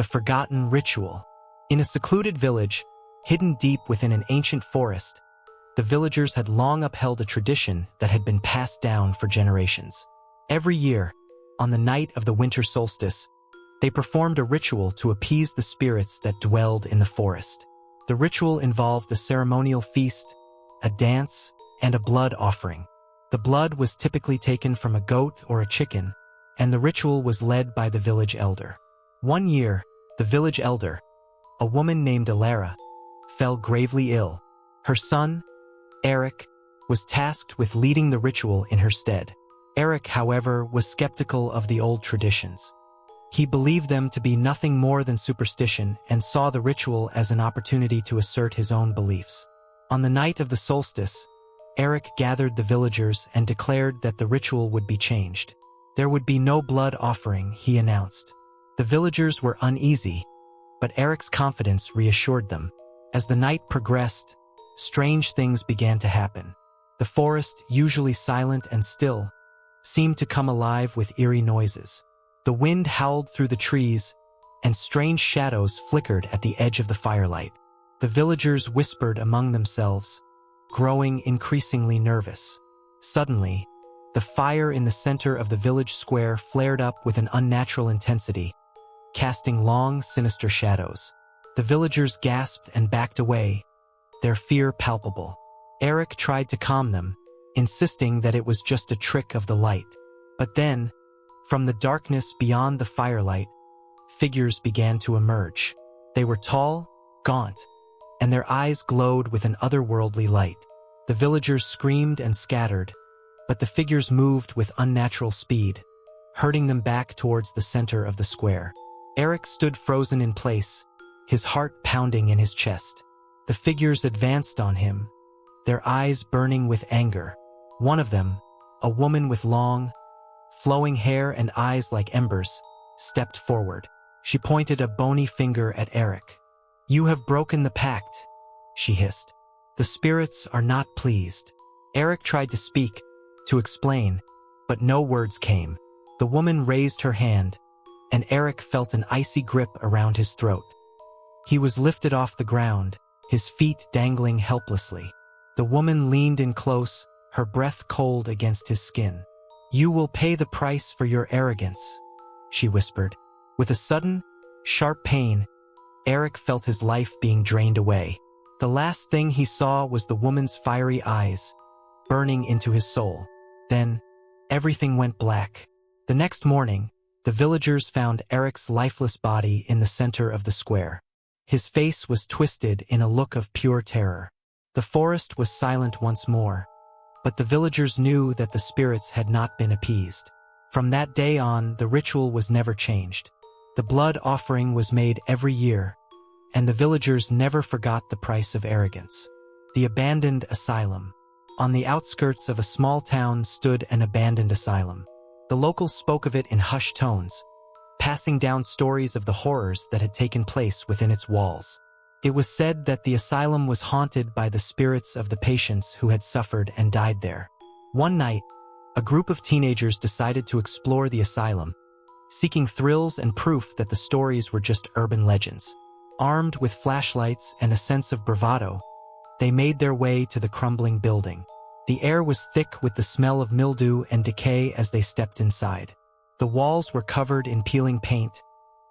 the forgotten ritual. In a secluded village, hidden deep within an ancient forest, the villagers had long upheld a tradition that had been passed down for generations. Every year, on the night of the winter solstice, they performed a ritual to appease the spirits that dwelled in the forest. The ritual involved a ceremonial feast, a dance, and a blood offering. The blood was typically taken from a goat or a chicken, and the ritual was led by the village elder. One year, the village elder, a woman named Alara, fell gravely ill. Her son, Eric, was tasked with leading the ritual in her stead. Eric, however, was skeptical of the old traditions. He believed them to be nothing more than superstition and saw the ritual as an opportunity to assert his own beliefs. On the night of the solstice, Eric gathered the villagers and declared that the ritual would be changed. There would be no blood offering, he announced. The villagers were uneasy, but Eric's confidence reassured them. As the night progressed, strange things began to happen. The forest, usually silent and still, seemed to come alive with eerie noises. The wind howled through the trees, and strange shadows flickered at the edge of the firelight. The villagers whispered among themselves, growing increasingly nervous. Suddenly, the fire in the center of the village square flared up with an unnatural intensity, casting long, sinister shadows. The villagers gasped and backed away, their fear palpable. Eric tried to calm them, insisting that it was just a trick of the light. But then, from the darkness beyond the firelight, figures began to emerge. They were tall, gaunt, and their eyes glowed with an otherworldly light. The villagers screamed and scattered, but the figures moved with unnatural speed, herding them back towards the center of the square. Eric stood frozen in place, his heart pounding in his chest. The figures advanced on him, their eyes burning with anger. One of them, a woman with long, flowing hair and eyes like embers, stepped forward. She pointed a bony finger at Eric. "You have broken the pact," she hissed. "The spirits are not pleased." Eric tried to speak, to explain, but no words came. The woman raised her hand, and Eric felt an icy grip around his throat. He was lifted off the ground, his feet dangling helplessly. The woman leaned in close, her breath cold against his skin. "You will pay the price for your arrogance," she whispered. With a sudden, sharp pain, Eric felt his life being drained away. The last thing he saw was the woman's fiery eyes, burning into his soul. Then, everything went black. The next morning, the villagers found Eric's lifeless body in the center of the square. His face was twisted in a look of pure terror. The forest was silent once more, but the villagers knew that the spirits had not been appeased. From that day on, the ritual was never changed. The blood offering was made every year, and the villagers never forgot the price of arrogance. The abandoned asylum. On the outskirts of a small town stood an abandoned asylum. The locals spoke of it in hushed tones, passing down stories of the horrors that had taken place within its walls. It was said that the asylum was haunted by the spirits of the patients who had suffered and died there. One night, a group of teenagers decided to explore the asylum, seeking thrills and proof that the stories were just urban legends. Armed with flashlights and a sense of bravado, they made their way to the crumbling building. The air was thick with the smell of mildew and decay as they stepped inside. The walls were covered in peeling paint,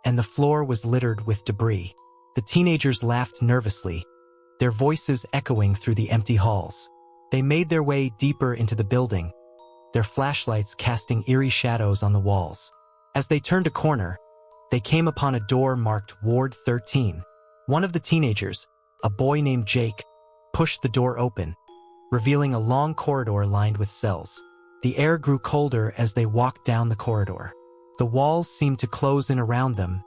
and the floor was littered with debris. The teenagers laughed nervously, their voices echoing through the empty halls. They made their way deeper into the building, their flashlights casting eerie shadows on the walls. As they turned a corner, they came upon a door marked Ward 13. One of the teenagers, a boy named Jake, pushed the door open, revealing a long corridor lined with cells. The air grew colder as they walked down the corridor. The walls seemed to close in around them,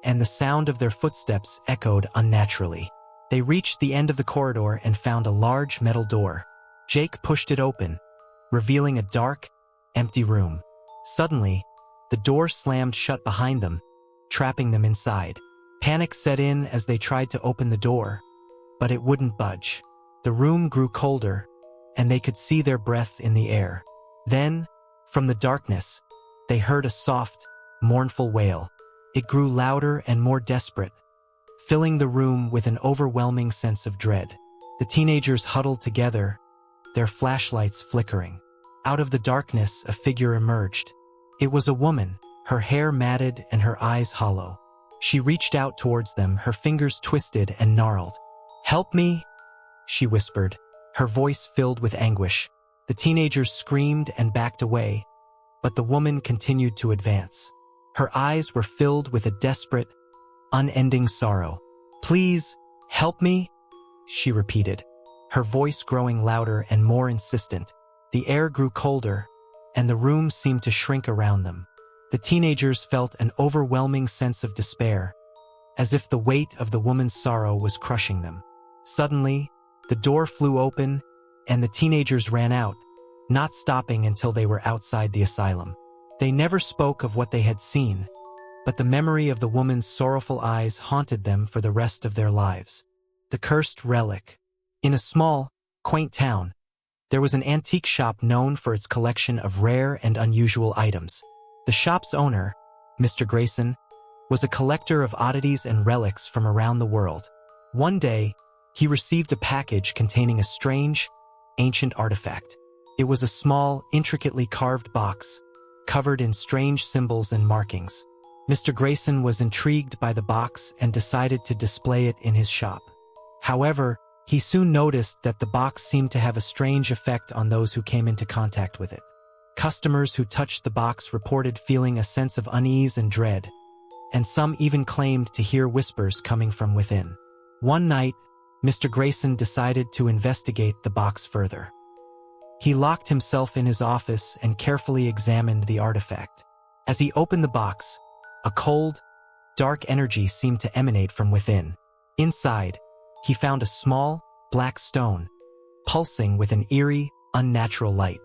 and the sound of their footsteps echoed unnaturally. They reached the end of the corridor and found a large metal door. Jake pushed it open, revealing a dark, empty room. Suddenly, the door slammed shut behind them, trapping them inside. Panic set in as they tried to open the door, but it wouldn't budge. The room grew colder, and they could see their breath in the air. Then, from the darkness, they heard a soft, mournful wail. It grew louder and more desperate, filling the room with an overwhelming sense of dread. The teenagers huddled together, their flashlights flickering. Out of the darkness, a figure emerged. It was a woman, her hair matted and her eyes hollow. She reached out towards them, her fingers twisted and gnarled. "Help me," she whispered, her voice filled with anguish. The teenagers screamed and backed away, but the woman continued to advance. Her eyes were filled with a desperate, unending sorrow. "Please, help me," she repeated, her voice growing louder and more insistent. The air grew colder, and the room seemed to shrink around them. The teenagers felt an overwhelming sense of despair, as if the weight of the woman's sorrow was crushing them. Suddenly, the door flew open, and the teenagers ran out, not stopping until they were outside the asylum. They never spoke of what they had seen, but the memory of the woman's sorrowful eyes haunted them for the rest of their lives. The cursed relic. In a small, quaint town, there was an antique shop known for its collection of rare and unusual items. The shop's owner, Mr. Grayson, was a collector of oddities and relics from around the world. One day, he received a package containing a strange, ancient artifact. It was a small, intricately carved box, covered in strange symbols and markings. Mr. Grayson was intrigued by the box and decided to display it in his shop. However, he soon noticed that the box seemed to have a strange effect on those who came into contact with it. Customers who touched the box reported feeling a sense of unease and dread, and some even claimed to hear whispers coming from within. One night, Mr. Grayson decided to investigate the box further. He locked himself in his office and carefully examined the artifact. As he opened the box, a cold, dark energy seemed to emanate from within. Inside, he found a small, black stone, pulsing with an eerie, unnatural light.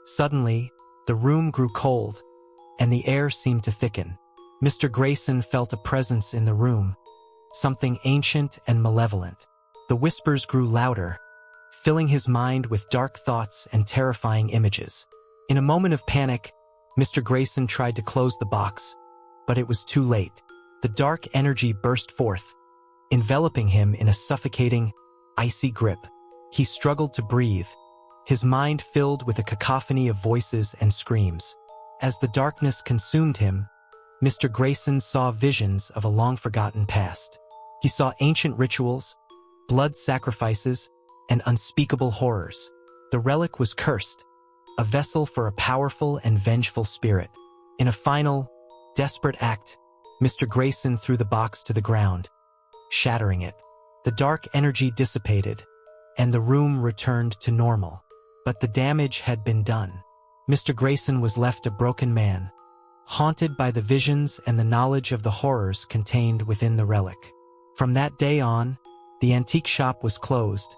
Suddenly, the room grew cold, and the air seemed to thicken. Mr. Grayson felt a presence in the room, something ancient and malevolent. The whispers grew louder, filling his mind with dark thoughts and terrifying images. In a moment of panic, Mr. Grayson tried to close the box, but it was too late. The dark energy burst forth, enveloping him in a suffocating, icy grip. He struggled to breathe, his mind filled with a cacophony of voices and screams. As the darkness consumed him, Mr. Grayson saw visions of a long-forgotten past. He saw ancient rituals, blood sacrifices, and unspeakable horrors. The relic was cursed, a vessel for a powerful and vengeful spirit. In a final, desperate act, Mr. Grayson threw the box to the ground, shattering it. The dark energy dissipated, and the room returned to normal. But the damage had been done. Mr. Grayson was left a broken man, haunted by the visions and the knowledge of the horrors contained within the relic. From that day on, the antique shop was closed,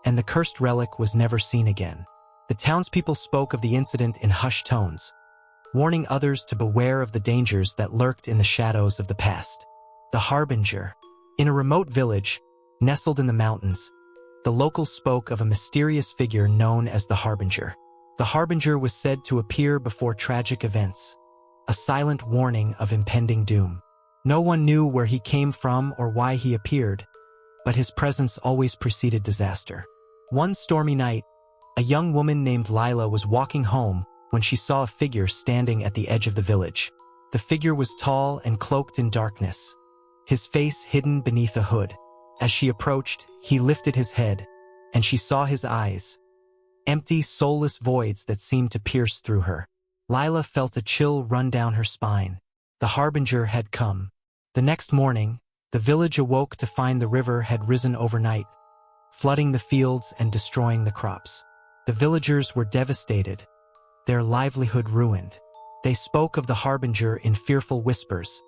and the cursed relic was never seen again. The townspeople spoke of the incident in hushed tones, warning others to beware of the dangers that lurked in the shadows of the past. The harbinger. In a remote village, nestled in the mountains, the locals spoke of a mysterious figure known as the harbinger. The harbinger was said to appear before tragic events, a silent warning of impending doom. No one knew where he came from or why he appeared, but his presence always preceded disaster. One stormy night, a young woman named Lila was walking home when she saw a figure standing at the edge of the village. The figure was tall and cloaked in darkness, his face hidden beneath a hood. As she approached, he lifted his head, and she saw his eyes, empty, soulless voids that seemed to pierce through her. Lila felt a chill run down her spine. The harbinger had come. The next morning, the village awoke to find the river had risen overnight, flooding the fields and destroying the crops. The villagers were devastated, their livelihood ruined. They spoke of the harbinger in fearful whispers,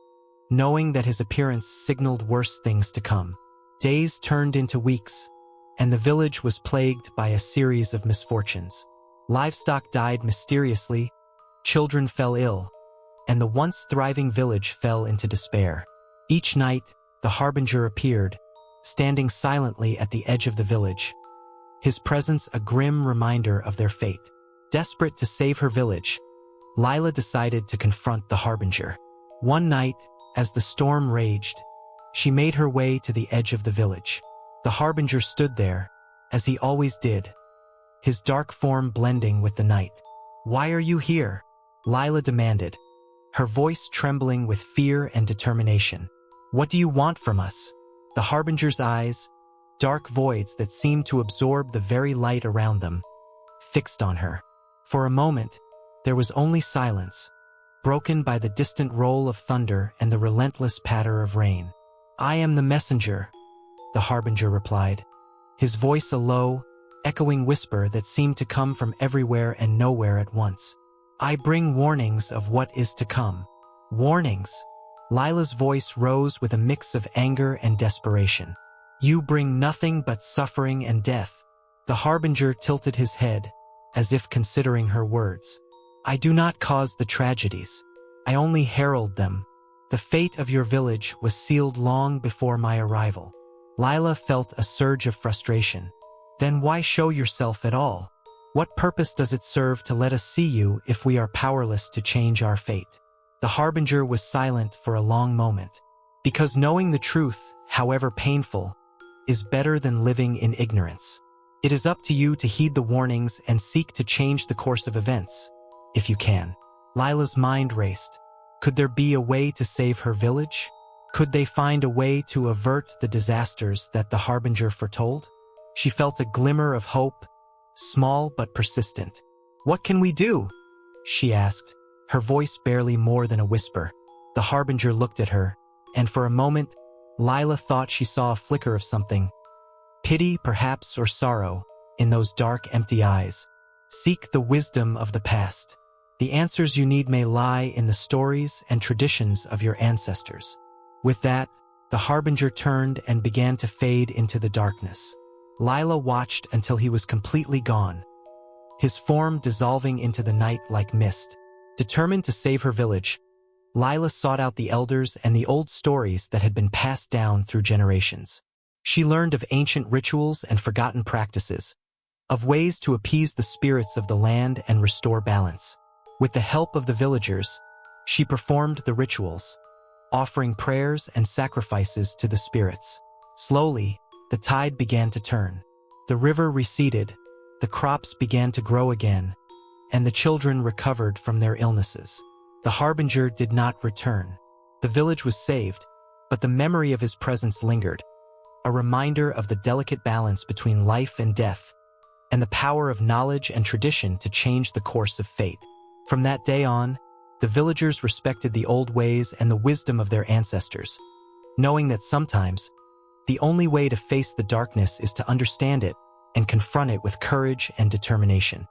knowing that his appearance signaled worse things to come. Days turned into weeks, and the village was plagued by a series of misfortunes. Livestock died mysteriously, children fell ill, and the once thriving village fell into despair. Each night, the harbinger appeared, standing silently at the edge of the village, his presence a grim reminder of their fate. Desperate to save her village, Lila decided to confront the harbinger. One night, As the storm raged, she made her way to the edge of the village. The harbinger stood there, as he always did, his dark form blending with the night. "Why are you here?" Lila demanded, her voice trembling with fear and determination. "What do you want from us?" The harbinger's eyes, dark voids that seemed to absorb the very light around them, fixed on her. For a moment, there was only silence, broken by the distant roll of thunder and the relentless patter of rain. "I am the messenger," the harbinger replied, his voice a low, echoing whisper that seemed to come from everywhere and nowhere at once. "I bring warnings of what is to come." "Warnings?" Lila's voice rose with a mix of anger and desperation. "You bring nothing but suffering and death." The harbinger tilted his head, as if considering her words. "I do not cause the tragedies. I only herald them. The fate of your village was sealed long before my arrival." Lila felt a surge of frustration. "Then why show yourself at all? What purpose does it serve to let us see you if we are powerless to change our fate?" The harbinger was silent for a long moment. "Because knowing the truth, however painful, is better than living in ignorance. It is up to you to heed the warnings and seek to change the course of events, if you can." Lila's mind raced. Could there be a way to save her village? Could they find a way to avert the disasters that the harbinger foretold? She felt a glimmer of hope, small but persistent. "What can we do?" she asked, her voice barely more than a whisper. The harbinger looked at her, and for a moment, Lila thought she saw a flicker of something. Pity, perhaps, or sorrow, in those dark, empty eyes. "Seek the wisdom of the past. The answers you need may lie in the stories and traditions of your ancestors." With that, the harbinger turned and began to fade into the darkness. Lila watched until he was completely gone, his form dissolving into the night like mist. Determined to save her village, Lila sought out the elders and the old stories that had been passed down through generations. She learned of ancient rituals and forgotten practices, of ways to appease the spirits of the land and restore balance. With the help of the villagers, she performed the rituals, offering prayers and sacrifices to the spirits. Slowly, the tide began to turn. The river receded, the crops began to grow again, and the children recovered from their illnesses. The harbinger did not return. The village was saved, but the memory of his presence lingered, a reminder of the delicate balance between life and death, and the power of knowledge and tradition to change the course of fate. From that day on, the villagers respected the old ways and the wisdom of their ancestors, knowing that sometimes, the only way to face the darkness is to understand it and confront it with courage and determination.